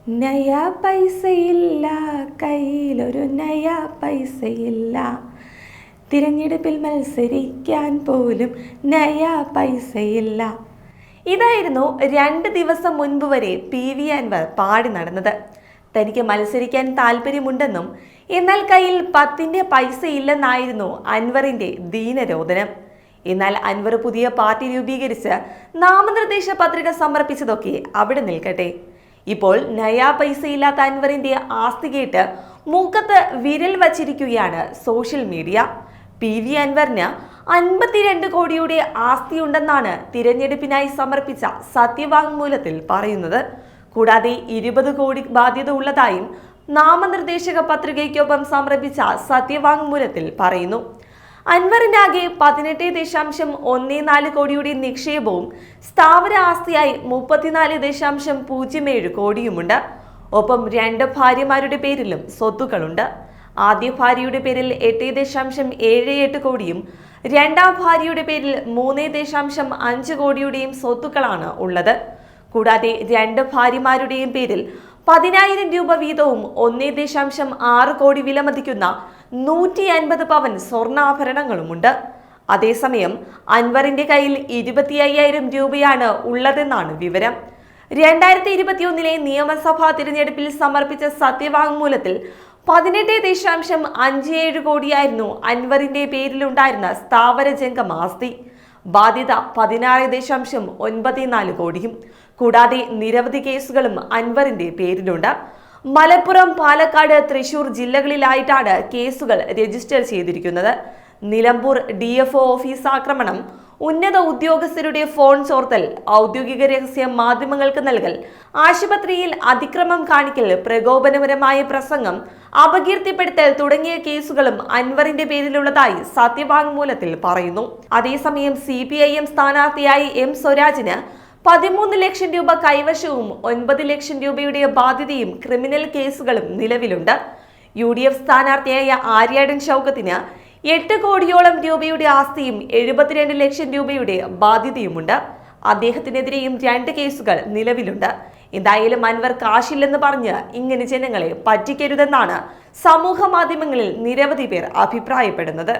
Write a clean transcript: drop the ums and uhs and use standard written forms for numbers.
നയാ പൈസയില്ല, കയ്യിലൊരു നയാ പൈസയില്ല, തിരഞ്ഞെടുപ്പിൽ മത്സരിക്കാൻ പോലും നയാ പൈസയില്ല. ഇതായിരുന്നു 2 ദിവസം മുൻപ് വരെ PV അൻവർ പാടി നടന്നത്. തനിക്ക് മത്സരിക്കാൻ താല്പര്യമുണ്ടെന്നും എന്നാൽ കയ്യിൽ 10ന്റെ പൈസ ഇല്ലെന്നായിരുന്നു അൻവറിന്റെ ദീനരോധനം. എന്നാൽ അൻവർ പുതിയ പാർട്ടി രൂപീകരിച്ച് നാമനിർദ്ദേശ പത്രിക സമർപ്പിച്ചതൊക്കെ അവിടെ നിൽക്കട്ടെ. ഇപ്പോൾ നയാ പൈസയില്ലാത്ത അൻവറിന്റെ ആസ്തി കേട്ട് മൂക്കത്ത് വിരൽ വച്ചിരിക്കുകയാണ് സോഷ്യൽ മീഡിയ. PV അൻവറിന് 52 കോടിയുടെ ആസ്തിയുണ്ടെന്നാണ് തിരഞ്ഞെടുപ്പിനായി സമർപ്പിച്ച സത്യവാങ്മൂലത്തിൽ പറയുന്നത്. കൂടാതെ 20 കോടി ബാധ്യത ഉള്ളതായും നാമനിർദ്ദേശക പത്രികയ്ക്കൊപ്പം സമർപ്പിച്ച സത്യവാങ്മൂലത്തിൽ പറയുന്നു. അൻവറിനാകെ 18.14 കോടിയുടെ നിക്ഷേപവും സ്ഥാവര ആസ്തിയായി 34.07 കോടിയുമുണ്ട്. ഒപ്പം 2 ഭാര്യമാരുടെ പേരിലും സ്വത്തുക്കളുണ്ട്. ആദ്യ ഭാര്യയുടെ പേരിൽ 8.78 കോടിയും രണ്ടാം ഭാര്യയുടെ പേരിൽ 3.5 കോടിയുടെയും സ്വത്തുക്കളാണ് ഉള്ളത്. കൂടാതെ 2 ഭാര്യമാരുടെയും പേരിൽ 10,000 രൂപ വീതവും 1.6 കോടി വിലമതിക്കുന്ന 150 പവൻ സ്വർണ്ണാഭരണങ്ങളുമുണ്ട്. അതേസമയം അൻവറിന്റെ കയ്യിൽ 25,000 രൂപയാണ് ഉള്ളതെന്നാണ് വിവരം. 2021 നിയമസഭാ തിരഞ്ഞെടുപ്പിൽ സമർപ്പിച്ച സത്യവാങ്മൂലത്തിൽ 18.57 കോടിയായിരുന്നു അൻവറിന്റെ പേരിലുണ്ടായിരുന്ന സ്ഥാവര ജംഗമ ആസ്തി. ബാധ്യത 16.94 കോടിയും. കൂടാതെ നിരവധി കേസുകളും അൻവറിന്റെ പേരിലുണ്ട്. മലപ്പുറം, പാലക്കാട്, തൃശൂർ ജില്ലകളിലായിട്ടാണ് കേസുകൾ രജിസ്റ്റർ ചെയ്തിരിക്കുന്നത്. നിലമ്പൂർ DFO ഓഫീസ് ആക്രമണം, ഉന്നത ഉദ്യോഗസ്ഥരുടെ ഫോൺ ചോർത്തൽ, ഔദ്യോഗിക രഹസ്യം മാധ്യമങ്ങൾക്ക് നൽകൽ, ആശുപത്രിയിൽ അതിക്രമം കാണിക്കൽ, പ്രകോപനപരമായ പ്രസംഗം, അപകീർത്തിപ്പെടുത്തൽ തുടങ്ങിയ കേസുകളും അൻവറിന്റെ പേരിലുള്ളതായി സത്യവാങ്മൂലത്തിൽ പറയുന്നു. അതേസമയം CPIM സ്ഥാനാർത്ഥിയായി M സ്വരാജിന് 13 ലക്ഷം രൂപ കൈവശവും 9 ലക്ഷം രൂപയുടെ ബാധ്യതയും ക്രിമിനൽ കേസുകളും നിലവിലുണ്ട്. UDF സ്ഥാനാർത്ഥിയായ ആര്യാടൻ ഷൗക്കത്തിന് 8 കോടിയോളം രൂപയുടെ ആസ്തിയും 72 ലക്ഷം രൂപയുടെ ബാധ്യതയുമുണ്ട്. അദ്ദേഹത്തിനെതിരെയും 2 കേസുകൾ നിലവിലുണ്ട്. എന്തായാലും അൻവർ കാശില്ലെന്ന് പറഞ്ഞ് ഇങ്ങനെ ജനങ്ങളെ പറ്റിക്കരുതെന്നാണ് സമൂഹ മാധ്യമങ്ങളിൽ നിരവധി പേർ അഭിപ്രായപ്പെടുന്നത്.